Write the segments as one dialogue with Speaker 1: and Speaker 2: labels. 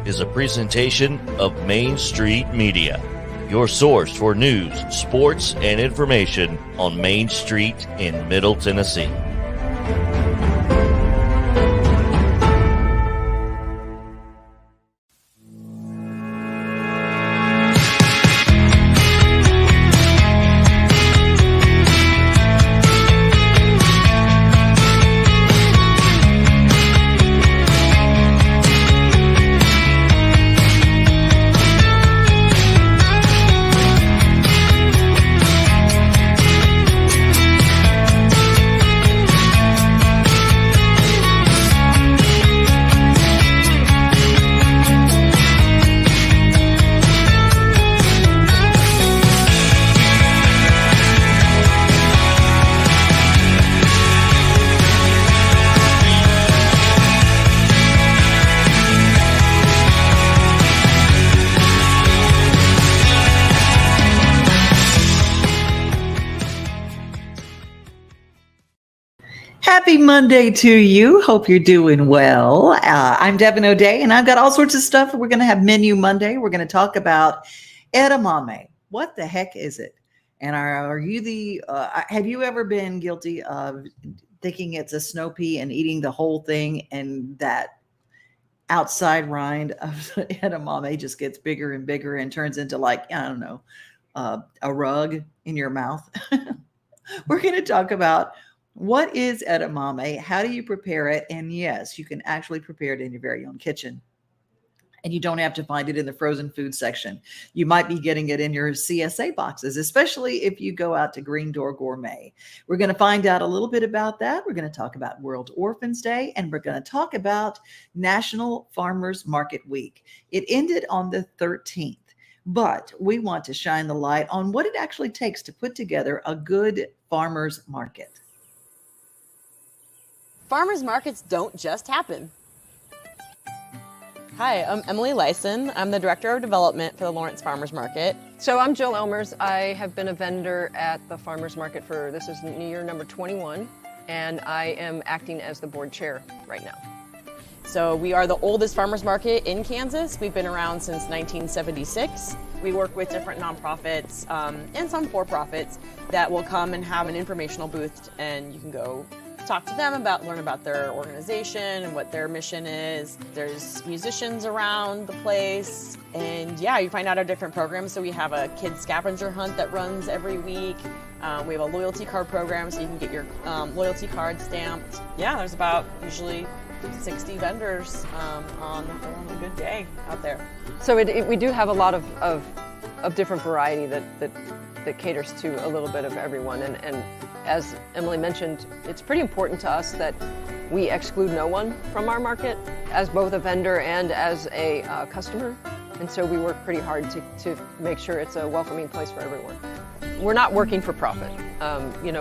Speaker 1: is a presentation of Main Street Media, your source for news, sports, and information on Main Street in Middle Tennessee.
Speaker 2: Happy Monday to you. Hope you're doing well. I'm Devin O'Day, and I've got all sorts of stuff. We're going to have Menu Monday. We're going to talk about edamame. What the heck is it? And are you have you ever been guilty of thinking it's a snow pea and eating the whole thing, and that outside rind of edamame just gets bigger and bigger and turns into, like, I don't know, a rug in your mouth? We're going to talk about what is edamame, how do you prepare it, and yes, you can actually prepare it in your very own kitchen. And you don't have to find it in the frozen food section. You might be getting it in your CSA boxes, especially if you go out to Green Door Gourmet. We're going to find out a little bit about that. We're going to talk about World Orphans Day, and we're going to talk about National Farmers Market Week. It ended on the 13th, but we want to shine the light on what it actually takes to put together a good farmers market.
Speaker 3: Farmers markets don't just happen. Hi, I'm Emily Lyson. I'm the Director of Development for the Lawrence Farmers Market.
Speaker 4: So I'm Jill Elmers. I have been a vendor at the Farmers Market this is year number 21, and I am acting as the board chair right now.
Speaker 3: So we are the oldest farmers market in Kansas. We've been around since 1976. We work with different nonprofits and some for-profits that will come and have an informational booth, and you can go talk to them learn about their organization and what their mission is. There's musicians around the place, and yeah, you find out our different programs. So we have a kids scavenger hunt that runs every week. We have a loyalty card program, so you can get your loyalty card stamped. Yeah, there's about usually 60 vendors on a good day out there.
Speaker 4: So we do have a lot of different variety that caters to a little bit of everyone, and as Emily mentioned, it's pretty important to us that we exclude no one from our market as both a vendor and as a customer. And so we work pretty hard to make sure it's a welcoming place for everyone. We're not working for profit. We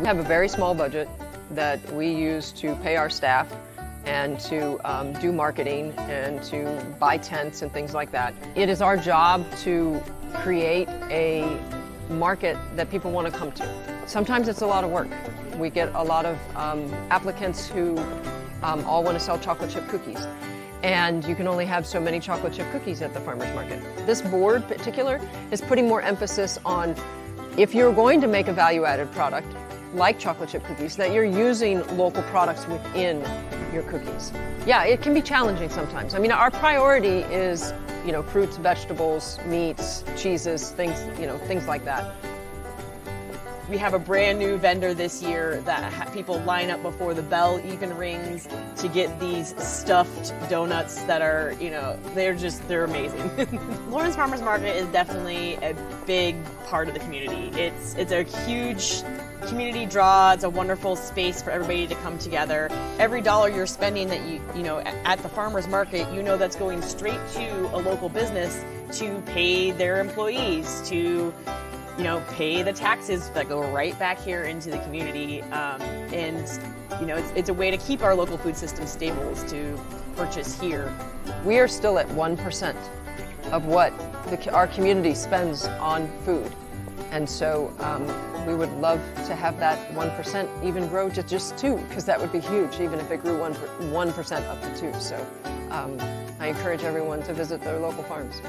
Speaker 4: have a very small budget that we use to pay our staff and to do marketing and to buy tents and things like that. It is our job to create a market that people want to come to. Sometimes it's a lot of work. We get a lot of applicants who all want to sell chocolate chip cookies, and you can only have so many chocolate chip cookies at the farmers market. This board in particular is putting more emphasis on, if you're going to make a value-added product like chocolate chip cookies, that you're using local products within your cookies. Yeah, it can be challenging sometimes. I mean, our priority is, fruits, vegetables, meats, cheeses, things like that.
Speaker 3: We have a brand new vendor this year that people line up before the bell even rings to get these stuffed donuts that are, they're amazing. Lawrence Farmers Market is definitely a big part of the community. It's a huge community draw. It's a wonderful space for everybody to come together. Every dollar you're spending that at the farmers market, that's going straight to a local business to pay their employees, to pay the taxes that go right back here into the community. It's a way to keep our local food system stable, is to purchase here.
Speaker 4: We are still at 1% of what our community spends on food. And so we would love to have that 1% even grow to just 2, because that would be huge, even if it grew 1% up to 2. So I encourage everyone to visit their local farms.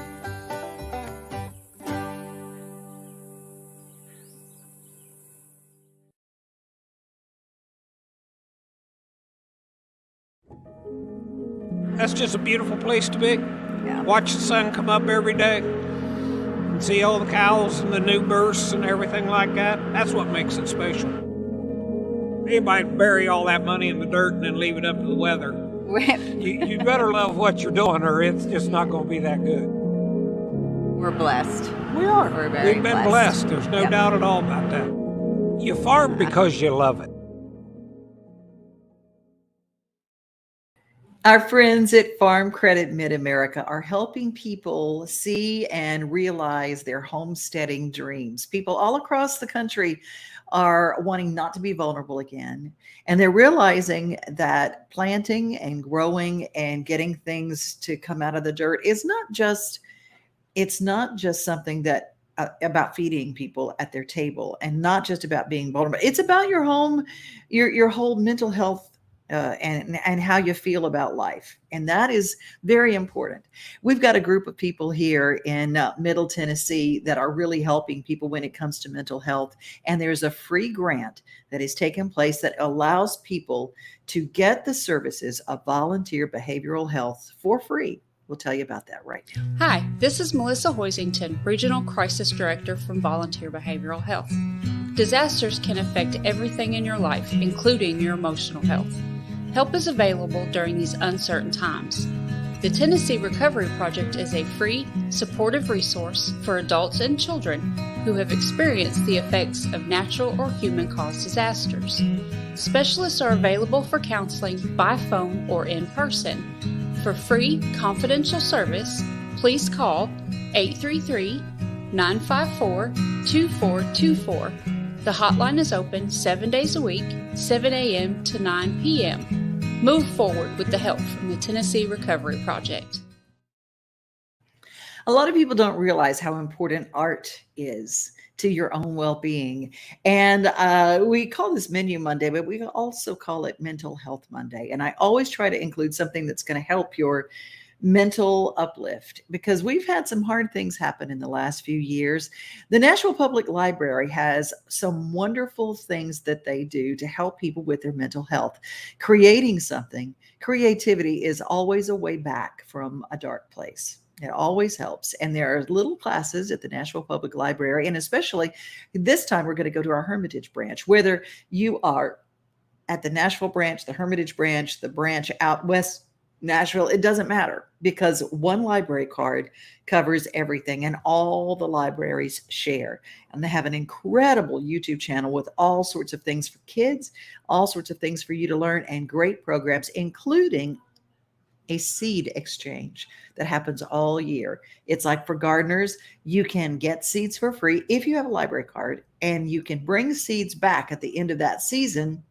Speaker 5: That's just a beautiful place to be.
Speaker 2: Yeah.
Speaker 5: Watch the sun come up every day and see all the cows and the new births and everything like that. That's what makes it special. Anybody bury all that money in the dirt and then leave it up to the weather. You better love what you're doing or it's just not going to be that good.
Speaker 6: We're blessed.
Speaker 5: We are.
Speaker 6: We're very
Speaker 5: We've been blessed. There's no doubt at all about that. You farm because you love it.
Speaker 2: Our friends at Farm Credit Mid-America are helping people see and realize their homesteading dreams. People all across the country are wanting not to be vulnerable again. And they're realizing that planting and growing and getting things to come out of the dirt is it's not just something that about feeding people at their table and not just about being vulnerable. It's about your home, your whole mental health and how you feel about life. And that is very important. We've got a group of people here in Middle Tennessee that are really helping people when it comes to mental health. And there's a free grant that is taking place that allows people to get the services of volunteer behavioral health for free. We'll tell you about that right now.
Speaker 7: Hi, this is Melissa Hoisington, Regional Crisis Director from Volunteer Behavioral Health. Disasters can affect everything in your life, including your emotional health. Help is available during these uncertain times. The Tennessee Recovery Project is a free, supportive resource for adults and children who have experienced the effects of natural or human-caused disasters. Specialists are available for counseling by phone or in person. For free, confidential service, please call 833-954-2424. The hotline is open 7 days a week, 7 a.m. to 9 p.m. Move forward with the help from the Tennessee Recovery Project.
Speaker 2: A lot of people don't realize how important art is to your own well-being. And we call this Menu Monday, but we also call it Mental Health Monday. And I always try to include something that's going to help your mental uplift, because we've had some hard things happen in the last few years. The National Public Library has some wonderful things that they do to help people with their mental health. Creating something, creativity is always a way back from a dark place. It always helps. And there are little classes at the National Public Library, and especially this time we're going to go to our Hermitage branch. Whether you are at the Nashville branch, the Hermitage branch, the branch out west Nashville, it doesn't matter, because one library card covers everything and all the libraries share. And they have an incredible YouTube channel with all sorts of things for kids, all sorts of things for you to learn, and great programs, including a seed exchange that happens all year. It's like for gardeners, you can get seeds for free if you have a library card, and you can bring seeds back at the end of that season.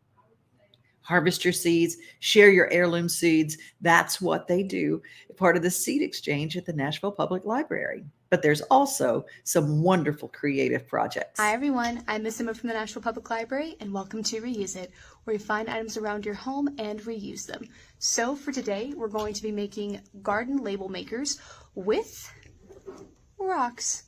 Speaker 2: Harvest your seeds, share your heirloom seeds. That's what they do, part of the seed exchange at the Nashville Public Library. But there's also some wonderful creative projects.
Speaker 8: Hi everyone, I'm Miss Emma from the Nashville Public Library, and welcome to Reuse It, where you find items around your home and reuse them. So for today, we're going to be making garden label makers with rocks.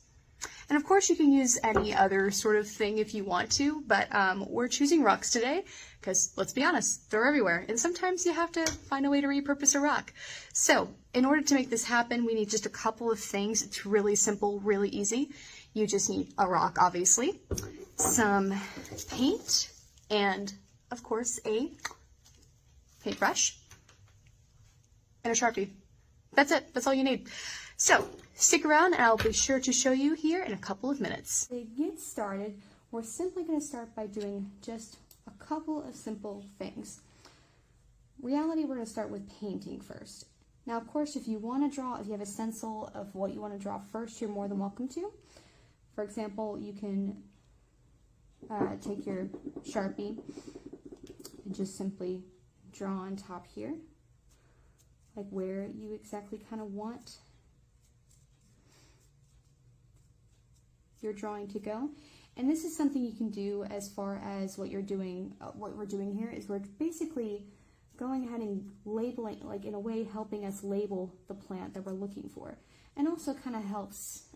Speaker 8: And of course you can use any other sort of thing if you want to, but we're choosing rocks today because, let's be honest, they're everywhere. And sometimes you have to find a way to repurpose a rock. So in order to make this happen, we need just a couple of things. It's really simple, really easy. You just need a rock, obviously, some paint, and of course a paintbrush and a Sharpie. That's it. That's all you need. So stick around and I'll be sure to show you here in a couple of minutes.
Speaker 9: To get started, we're simply going to start by doing just a couple of simple things. Reality, we're going to start with painting first. Now, of course, if you want to draw, if you have a stencil of what you want to draw first, you're more than welcome to. For example, you can take your Sharpie and just simply draw on top here, like where you exactly kind of want your drawing to go. And this is something you can do as far as what you're doing. What we're doing here is we're basically going ahead and labeling, like in a way helping us label the plant that we're looking for. And also kind of helps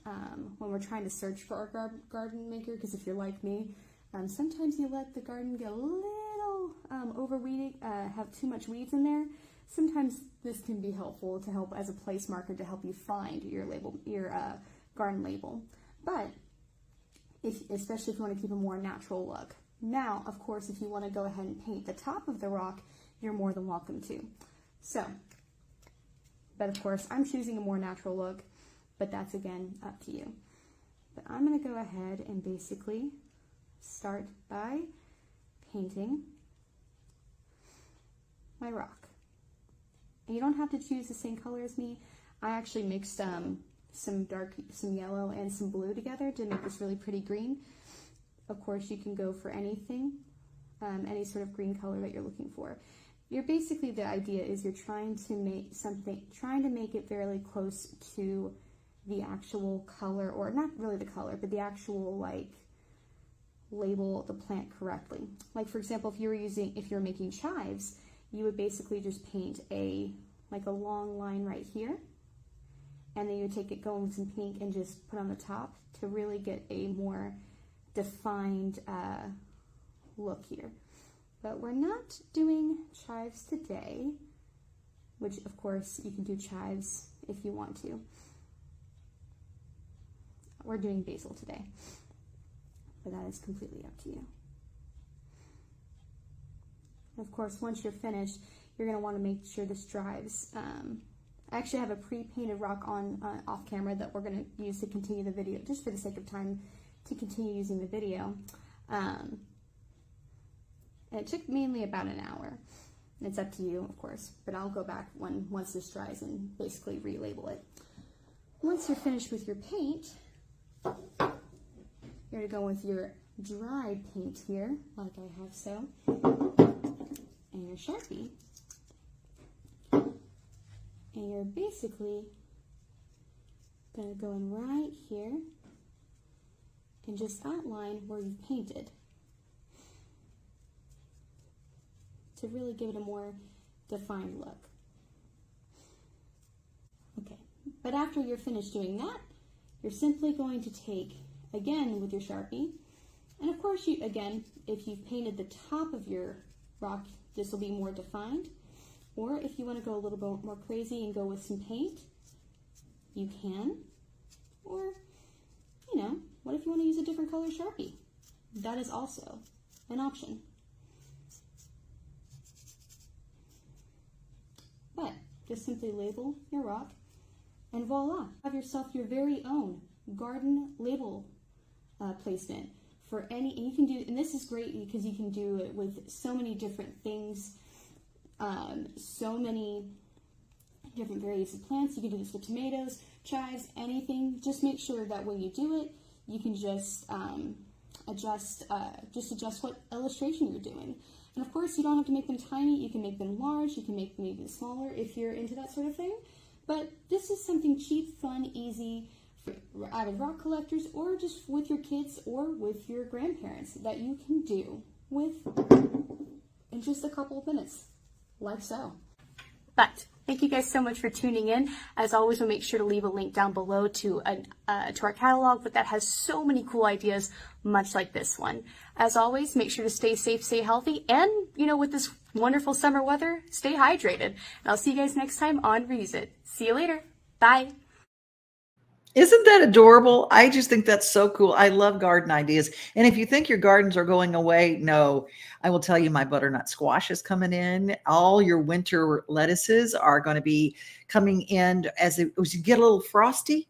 Speaker 9: when we're trying to search for our garden maker, because if you're like me, sometimes you let the garden get a little overweeded, have too much weeds in there. Sometimes this can be helpful to help as a place marker to help you find your label, your garden label. But especially if you want to keep a more natural look. Now, of course, if you want to go ahead and paint the top of the rock, you're more than welcome to. So, but of course, I'm choosing a more natural look, but that's again up to you. But I'm going to go ahead and basically start by painting my rock. And you don't have to choose the same color as me. I actually mixed some yellow and some blue together to make this really pretty green. Of course, you can go for anything, any sort of green color that you're looking for. You're basically, the idea is you're trying to make it fairly close to the actual color, or not really the color, but the actual label the plant correctly. Like for example, if you're making chives, you would basically just paint a long line right here. And then you take it, go in with some pink and just put on the top to really get a more defined look here. But we're not doing chives today, which of course you can do chives if you want to. We're doing basil today, but that is completely up to you. Of course, once you're finished, you're going to want to make sure this dries. I actually have a pre-painted rock on off camera that we're going to use to continue the video, just for the sake of time, to continue using the video. And it took mainly about an hour. It's up to you, of course, but I'll go back once this dries and basically relabel it. Once you're finished with your paint, you're going to go with your dried paint here, like I have so, and your Sharpie. And you're basically going to go in right here and just outline where you've painted to really give it a more defined look. Okay, but after you're finished doing that, you're simply going to take, again with your Sharpie, and of course, again, if you've painted the top of your rock, this will be more defined. Or if you want to go a little bit more crazy and go with some paint, you can. Or, what if you want to use a different color Sharpie? That is also an option. But just simply label your rock, and voila, have yourself your very own garden label placement for any. And you can do, and this is great because you can do it with so many different things. So many different varieties of plants. You can do this with tomatoes, chives, anything. Just make sure that when you do it, you can just adjust what illustration you're doing. And of course, you don't have to make them tiny. You can make them large. You can make them even smaller if you're into that sort of thing. But this is something cheap, fun, easy for avid rock collectors, or just with your kids or with your grandparents, that you can do in just a couple of minutes. Like so. But thank you guys so much for tuning in. As always, we'll make sure to leave a link down below to our catalog, but that has so many cool ideas, much like this one. As always, make sure to stay safe, stay healthy, and with this wonderful summer weather, stay hydrated. And I'll see you guys next time on Reuse It. See you later. Bye.
Speaker 2: Isn't that adorable? I just think that's so cool. I love garden ideas. And if you think your gardens are going away, no, I will tell you my butternut squash is coming in. All your winter lettuces are going to be coming in as you get a little frosty.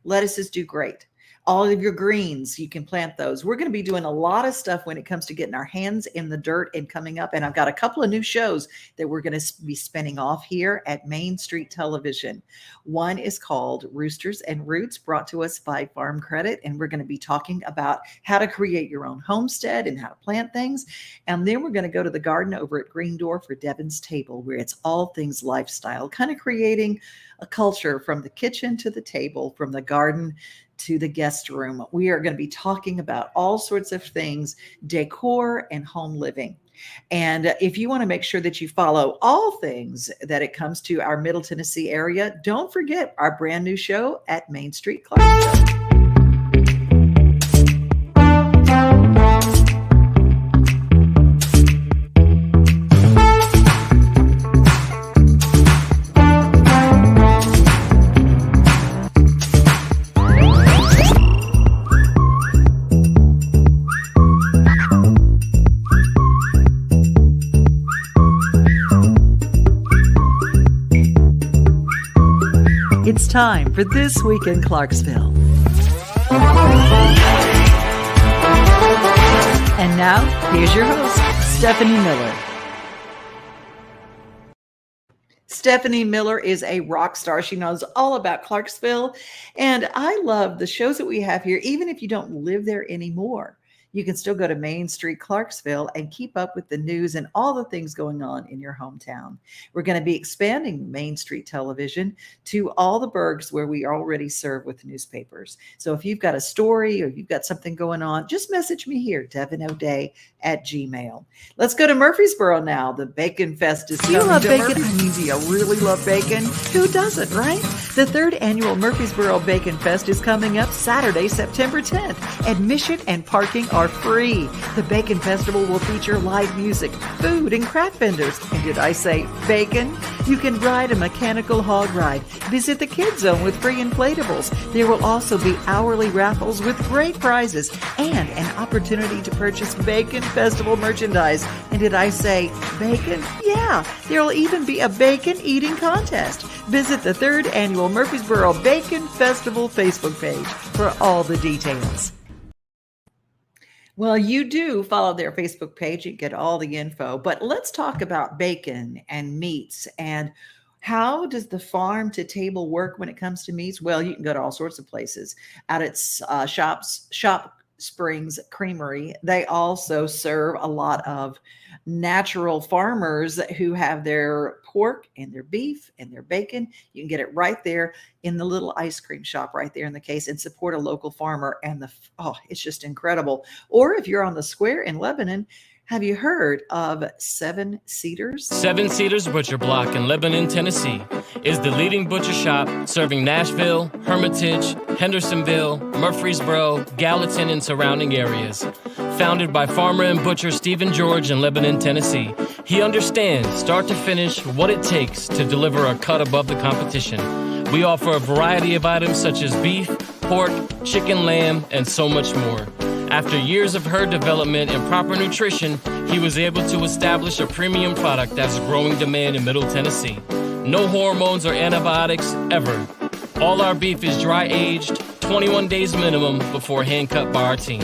Speaker 2: Lettuces do great. All of your greens, you can plant those. We're going to be doing a lot of stuff when it comes to getting our hands in the dirt and coming up. And I've got a couple of new shows that we're going to be spinning off here at Main Street Television. One is called Roosters and Roots, brought to us by Farm Credit. And we're going to be talking about how to create your own homestead and how to plant things. And then we're going to go to the garden over at Green Door for Devin's Table, where it's all things lifestyle, kind of creating a culture from the kitchen to the table, from the garden to the guest room. We are going to be talking about all sorts of things, decor and home living. And if you want to make sure that you follow all things that it comes to our Middle Tennessee area, don't forget our brand new show at Main Street Clarksville. It's time for This Week in Clarksville. And now, here's your host, Stephanie Miller. Stephanie Miller is a rock star. She knows all about Clarksville. And I love the shows that we have here, even if you don't live there anymore. You can still go to Main Street Clarksville and keep up with the news and all the things going on in your hometown. We're going to be expanding Main Street Television to all the burgs where we already serve with newspapers. So if you've got a story or you've got something going on, just message me here, devinoday@gmail. Let's go to Murfreesboro now. The Bacon Fest is coming. Do you love bacon? I mean, do you really love bacon? Who doesn't, right? The third annual Murfreesboro Bacon Fest is coming up Saturday, September 10th. Admission and parking are free. The Bacon Festival will feature live music, food, and craft vendors. And did I say bacon? You can ride a mechanical hog ride, visit the Kids Zone with free inflatables. There will also be hourly raffles with great prizes and an opportunity to purchase Bacon Festival merchandise. And did I say bacon? Yeah, there will even be a bacon eating contest. Visit the third annual Murfreesboro Bacon Festival Facebook page for all the details. Well, you do follow their Facebook page. You get all the info. But let's talk about bacon and meats. And how does the farm to table work when it comes to meats? Well, you can go to all sorts of places. Out at Shop Springs Creamery, they also serve a lot of natural farmers who have their pork and their beef and their bacon. You can get it right there in the little ice cream shop right there in the case and support a local farmer. And it's just incredible. Or if you're on the square in Lebanon, have you heard of Seven Cedars?
Speaker 10: Seven Cedars Butcher Block in Lebanon, Tennessee is the leading butcher shop serving Nashville, Hermitage, Hendersonville, Murfreesboro, Gallatin, and surrounding areas. Founded by farmer and butcher Stephen George in Lebanon, Tennessee, he understands, start to finish, what it takes to deliver a cut above the competition. We offer a variety of items such as beef, pork, chicken, lamb, and so much more. After years of herd development and proper nutrition, he was able to establish a premium product that's growing demand in Middle Tennessee. No hormones or antibiotics, ever. All our beef is dry aged, 21 days minimum before hand cut by our team.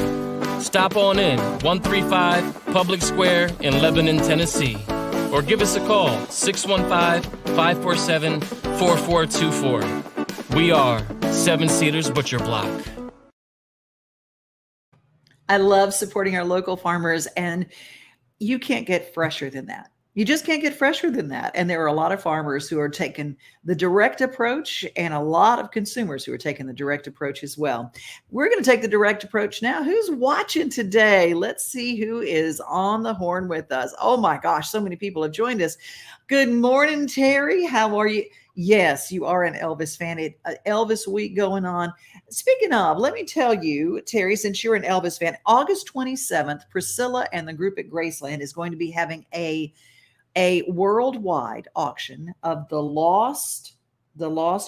Speaker 10: Stop on in, 135 Public Square in Lebanon, Tennessee. Or give us a call, 615-547-4424. We are Seven Cedars Butcher Block.
Speaker 2: I love supporting our local farmers, and you can't get fresher than that. You just can't get fresher than that. And there are a lot of farmers who are taking the direct approach and a lot of consumers who are taking the direct approach as well. We're going to take the direct approach now. Who's watching today? Let's see who is on the horn with us. Oh my gosh, so many people have joined us. Good morning, Terry. How are you? Yes, you are an Elvis fan. Elvis week going on. Speaking of, let me tell you, Terry, since you're an Elvis fan, August 27th, Priscilla and the group at Graceland is going to be having a worldwide auction of the lost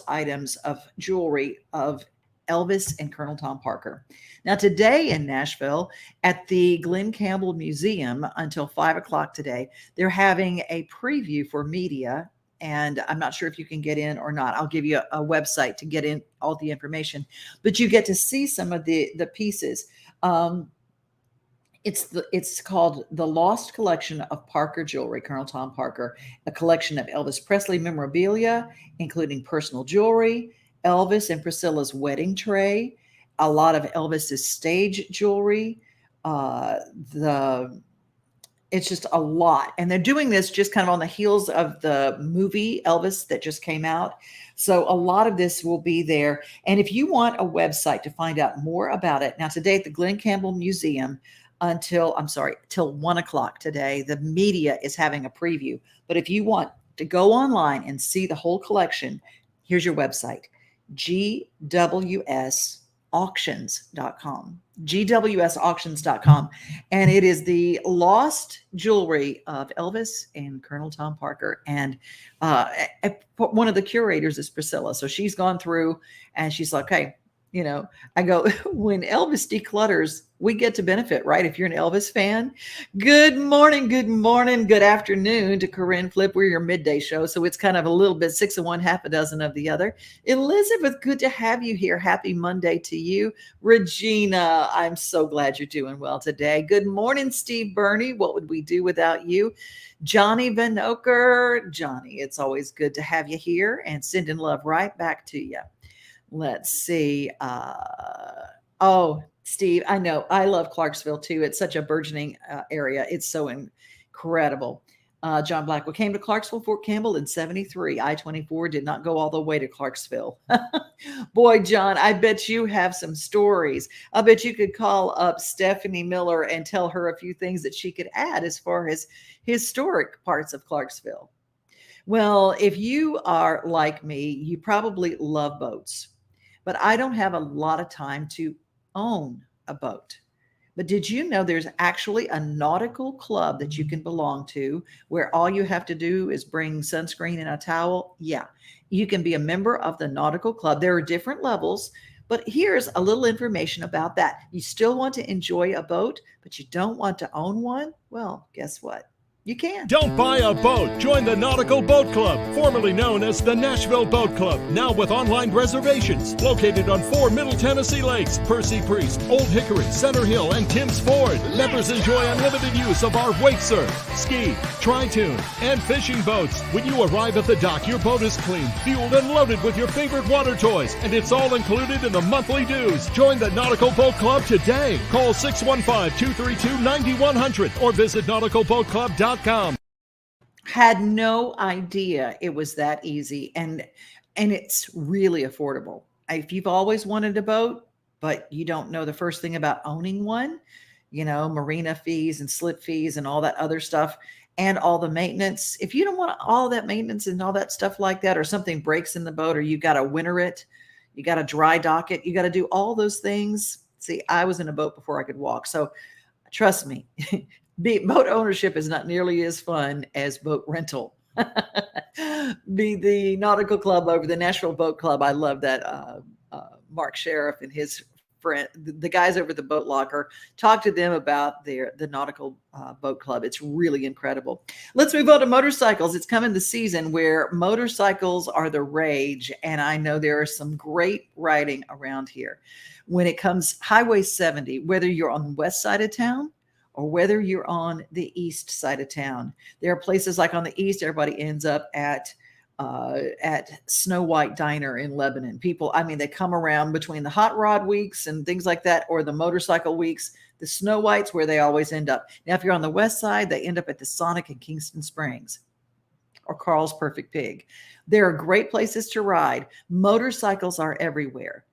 Speaker 2: items of jewelry of Elvis and Colonel Tom Parker. Now, today in Nashville at the Glenn Campbell Museum until 5 o'clock today, they're having a preview for media. And I'm not sure if you can get in or not. I'll give you a website to get in all the information, but you get to see some of the pieces. It's called The Lost Collection of Parker Jewelry, Colonel Tom Parker, a collection of Elvis Presley memorabilia, including personal jewelry, Elvis and Priscilla's wedding tray, a lot of Elvis's stage jewelry, the It's just a lot. And they're doing this just kind of on the heels of the movie Elvis that just came out. So a lot of this will be there. And if you want a website to find out more about it, now today at the Glenn Campbell Museum till 1 o'clock today, the media is having a preview. But if you want to go online and see the whole collection, here's your website, gwsauctions.com. gwsauctions.com. And it is the lost jewelry of Elvis and Colonel Tom Parker. And one of the curators is Priscilla. So she's gone through and she's like, hey, I go, when Elvis declutters, we get to benefit, right? If you're an Elvis fan. Good morning, good afternoon to Corinne Flip. We're your midday show. So it's kind of a little bit 6 of one, half a dozen of the other. Elizabeth, good to have you here. Happy Monday to you. Regina, I'm so glad you're doing well today. Good morning, Steve Burney. What would we do without you? Johnny Van Oker. Johnny, it's always good to have you here and sending love right back to you. Let's see. Steve, I know. I love Clarksville too. It's such a burgeoning area. It's so incredible. John Blackwell came to Clarksville, Fort Campbell in 73. I-24 did not go all the way to Clarksville. Boy, John, I bet you have some stories. I bet you could call up Stephanie Miller and tell her a few things that she could add as far as historic parts of Clarksville. Well, if you are like me, you probably love boats, but I don't have a lot of time to own a boat. But did you know there's actually a nautical club that you can belong to where all you have to do is bring sunscreen and a towel? Yeah, you can be a member of the nautical club. There are different levels, but here's a little information about that. You still want to enjoy a boat, but you don't want to own one? Well, guess what? You can.
Speaker 11: Don't buy a boat. Join the Nautical Boat Club, formerly known as the Nashville Boat Club, now with online reservations. Located on 4 Middle Tennessee lakes, Percy Priest, Old Hickory, Center Hill, and Timms Ford. Members enjoy unlimited use of our wake surf, ski, tri-tune, and fishing boats. When you arrive at the dock, your boat is cleaned, fueled, and loaded with your favorite water toys, and it's all included in the monthly dues. Join the Nautical Boat Club today. Call 615-232-9100 or visit nauticalboatclub.com.
Speaker 2: Had no idea it was that easy, and it's really affordable. If you've always wanted a boat, but you don't know the first thing about owning one, marina fees and slip fees and all that other stuff and all the maintenance. If you don't want all that maintenance and all that stuff like that, or something breaks in the boat, or you got to winter it, you got to dry dock it, you got to do all those things. See, I was in a boat before I could walk. So trust me, boat ownership is not nearly as fun as boat rental. Be the Nautical Club over the Nashville Boat Club. I love that Mark Sheriff and his friend, the guys over the Boat Locker, talk to them about the Nautical Boat Club. It's really incredible. Let's move on to motorcycles. It's coming the season where motorcycles are the rage, and I know there is some great riding around here. When it comes Highway 70, whether you're on the west side of town or whether you're on the east side of town, there are places like on the east, everybody ends up at Snow White Diner in Lebanon. People, they come around between the hot rod weeks and things like that, or the motorcycle weeks. The Snow White's where they always end up. Now, if you're on the west side, they end up at the Sonic in Kingston Springs or Carl's Perfect Pig. There are great places to ride. Motorcycles are everywhere.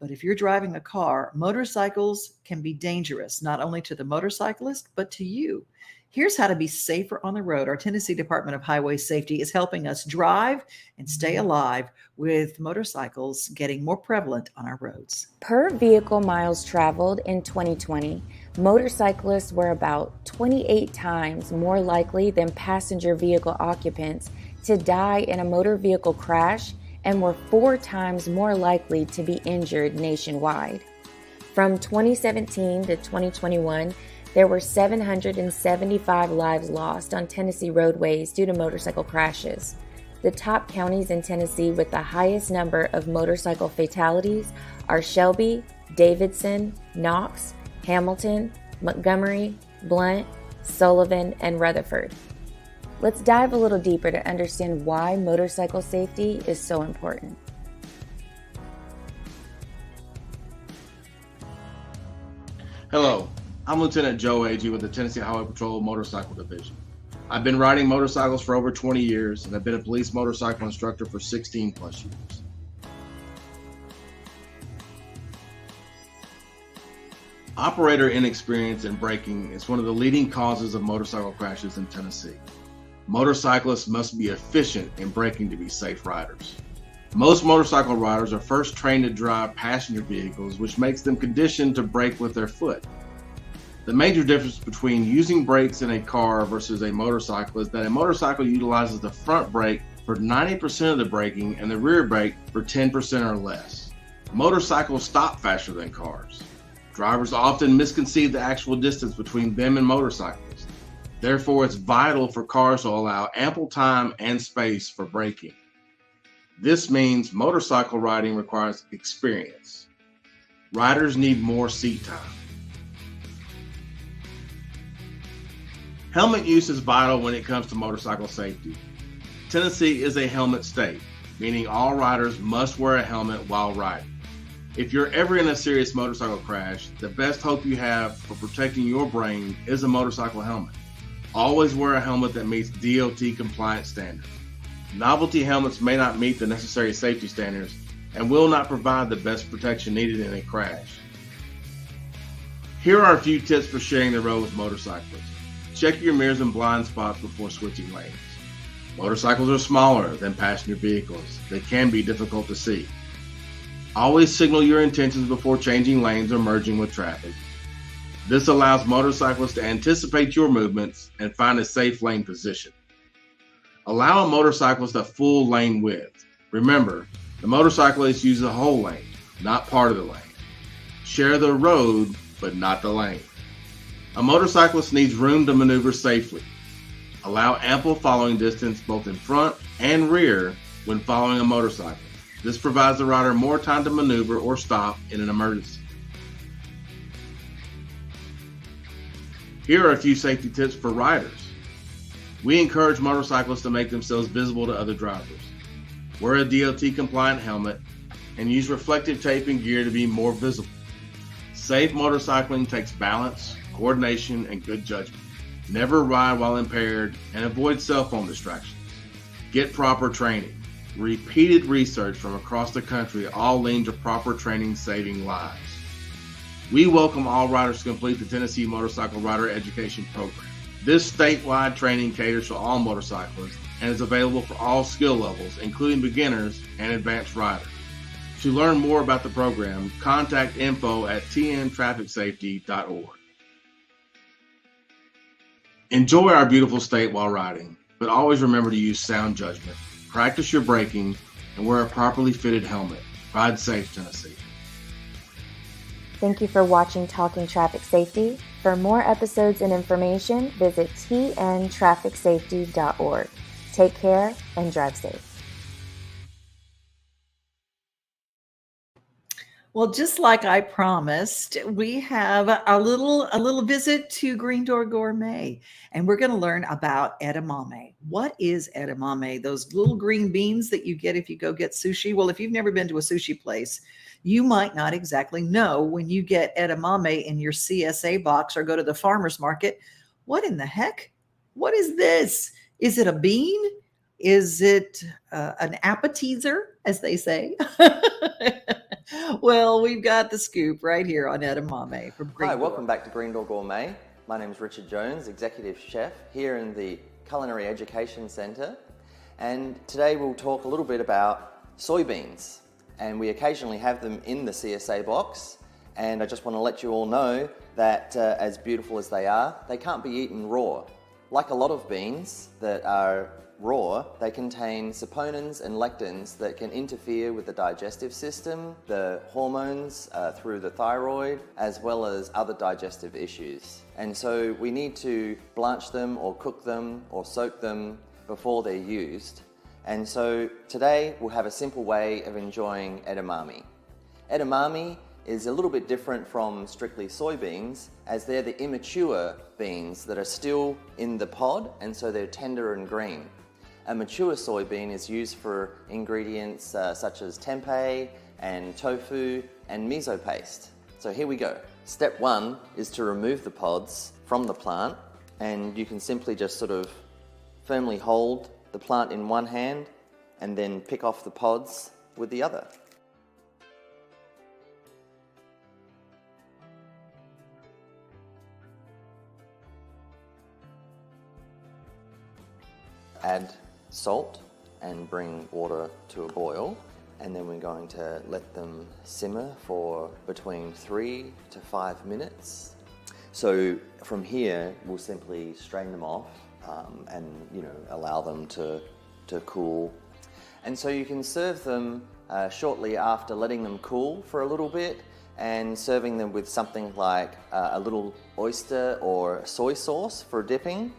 Speaker 2: But if you're driving a car, motorcycles can be dangerous, not only to the motorcyclist, but to you. Here's how to be safer on the road. Our Tennessee Department of Highway Safety is helping us drive and stay alive with motorcycles getting more prevalent on our roads.
Speaker 12: Per vehicle miles traveled in 2020, motorcyclists were about 28 times more likely than passenger vehicle occupants to die in a motor vehicle crash, and were 4 times more likely to be injured nationwide. From 2017 to 2021, there were 775 lives lost on Tennessee roadways due to motorcycle crashes. The top counties in Tennessee with the highest number of motorcycle fatalities are Shelby, Davidson, Knox, Hamilton, Montgomery, Blount, Sullivan, and Rutherford. Let's dive a little deeper to understand why motorcycle safety is so important.
Speaker 13: Hello, I'm Lieutenant Joe Agee with the Tennessee Highway Patrol Motorcycle Division. I've been riding motorcycles for over 20 years, and I've been a police motorcycle instructor for 16 plus years. Operator inexperience in braking is one of the leading causes of motorcycle crashes in Tennessee. Motorcyclists must be efficient in braking to be safe riders. Most motorcycle riders are first trained to drive passenger vehicles, which makes them conditioned to brake with their foot. The major difference between using brakes in a car versus a motorcycle is that a motorcycle utilizes the front brake for 90% of the braking and the rear brake for 10% or less. Motorcycles stop faster than cars. Drivers often misconceive the actual distance between them and motorcycles. Therefore, it's vital for cars to allow ample time and space for braking. This means motorcycle riding requires experience. Riders need more seat time. Helmet use is vital when it comes to motorcycle safety. Tennessee is a helmet state, meaning all riders must wear a helmet while riding. If you're ever in a serious motorcycle crash, the best hope you have for protecting your brain is a motorcycle helmet. Always wear a helmet that meets DOT compliance standards. Novelty helmets may not meet the necessary safety standards and will not provide the best protection needed in a crash. Here are a few tips for sharing the road with motorcyclists. Check your mirrors and blind spots before switching lanes. Motorcycles are smaller than passenger vehicles. They can be difficult to see. Always signal your intentions before changing lanes or merging with traffic. This allows motorcyclists to anticipate your movements and find a safe lane position. Allow a motorcyclist a full lane width. Remember, the motorcyclist uses the whole lane, not part of the lane. Share the road, but not the lane. A motorcyclist needs room to maneuver safely. Allow ample following distance both in front and rear when following a motorcycle. This provides the rider more time to maneuver or stop in an emergency. Here are a few safety tips for riders. We encourage motorcyclists to make themselves visible to other drivers. Wear a DOT-compliant helmet and use reflective tape and gear to be more visible. Safe motorcycling takes balance, coordination, and good judgment. Never ride while impaired and avoid cell phone distractions. Get proper training. Repeated research from across the country all lean to proper training saving lives. We welcome all riders to complete the Tennessee Motorcycle Rider Education Program. This statewide training caters to all motorcyclists and is available for all skill levels, including beginners and advanced riders. To learn more about the program, contact info@tntrafficsafety.org. Enjoy our beautiful state while riding, but always remember to use sound judgment. Practice your braking and wear a properly fitted helmet. Ride safe, Tennessee.
Speaker 12: Thank you for watching Talking Traffic Safety. For more episodes and information, visit tntrafficsafety.org. Take care and drive safe.
Speaker 2: Well, just like I promised, we have a little visit to Green Door Gourmet, and we're going to learn about edamame. What is edamame? Those little green beans that you get if you go get sushi. Well, if you've never been to a sushi place, you might not exactly know when you get edamame in your CSA box or go to the farmer's market. What in the heck? What is this? Is it a bean? Is it an appetizer, as they say? Well, we've got the scoop right here on edamame from Green Door.
Speaker 14: Hi, welcome back to Green Door Gourmet. My name is Richard Jones, Executive Chef here in the Culinary Education Centre. And today we'll talk a little bit about soybeans. And we occasionally have them in the CSA box. And I just want to let you all know that as beautiful as they are, they can't be eaten raw. Like a lot of beans that are raw, they contain saponins and lectins that can interfere with the digestive system, the hormones through the thyroid, as well as other digestive issues. And so we need to blanch them or cook them or soak them before they're used. And so today we'll have a simple way of enjoying edamame. Edamame is a little bit different from strictly soybeans, as they're the immature beans that are still in the pod, and so they're tender and green. A mature soybean is used for ingredients such as tempeh and tofu and miso paste. So here we go. Step 1 is to remove the pods from the plant, and you can simply just sort of firmly hold the plant in one hand and then pick off the pods with the other. Add salt and bring water to a boil, and then we're going to let them simmer for between 3 to 5 minutes. So from here we'll simply strain them off and allow them to cool. And so you can serve them shortly after letting them cool for a little bit and serving them with something like a little oyster or soy sauce for dipping.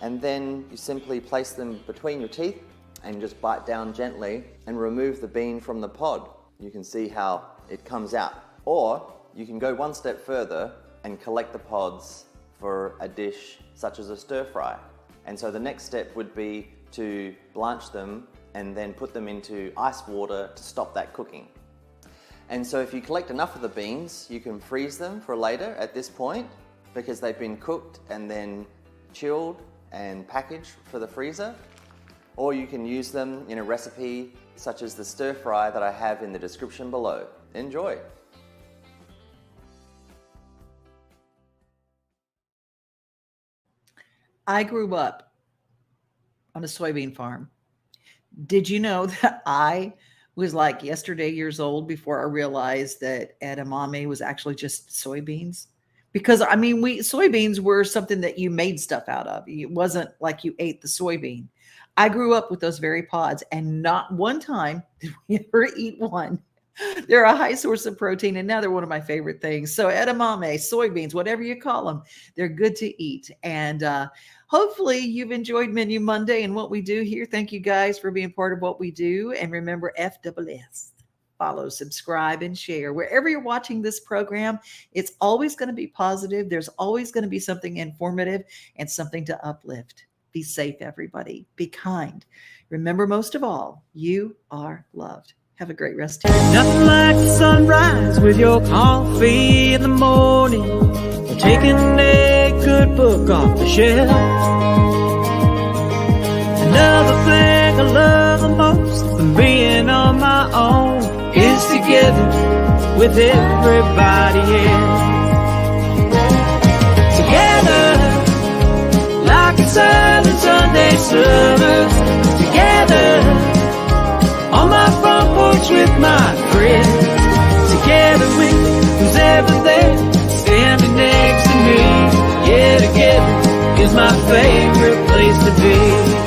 Speaker 14: And then you simply place them between your teeth and just bite down gently and remove the bean from the pod. You can see how it comes out. Or you can go one step further and collect the pods for a dish such as a stir fry. And so the next step would be to blanch them and then put them into ice water to stop that cooking. And so if you collect enough of the beans, you can freeze them for later at this point because they've been cooked and then chilled and packaged for the freezer. Or you can use them in a recipe such as the stir fry that I have in the description below. Enjoy!
Speaker 2: I grew up on a soybean farm. Did you know that I was like yesterday years old before I realized that edamame was actually just soybeans? Because soybeans were something that you made stuff out of. It wasn't like you ate the soybean. I grew up with those very pods, and not one time did we ever eat one. They're a high source of protein, and now they're one of my favorite things. So edamame, soybeans, whatever you call them, they're good to eat. And hopefully you've enjoyed Menu Monday and what we do here. Thank you guys for being part of what we do. And remember, FSS. Follow, subscribe, and share. Wherever you're watching this program, it's always going to be positive. There's always going to be something informative and something to uplift. Be safe, everybody. Be kind. Remember, most of all, you are loved. Have a great rest of your day.
Speaker 15: Nothing like the sunrise with your coffee in the morning, or taking a good book off the shelf. Another thing I love the most than being on my own is together with everybody else. Together, like it's early Sunday summer. Together, on my front porch with my friends. Together with who's ever there, standing next to me. Yeah, together is my favorite place to be.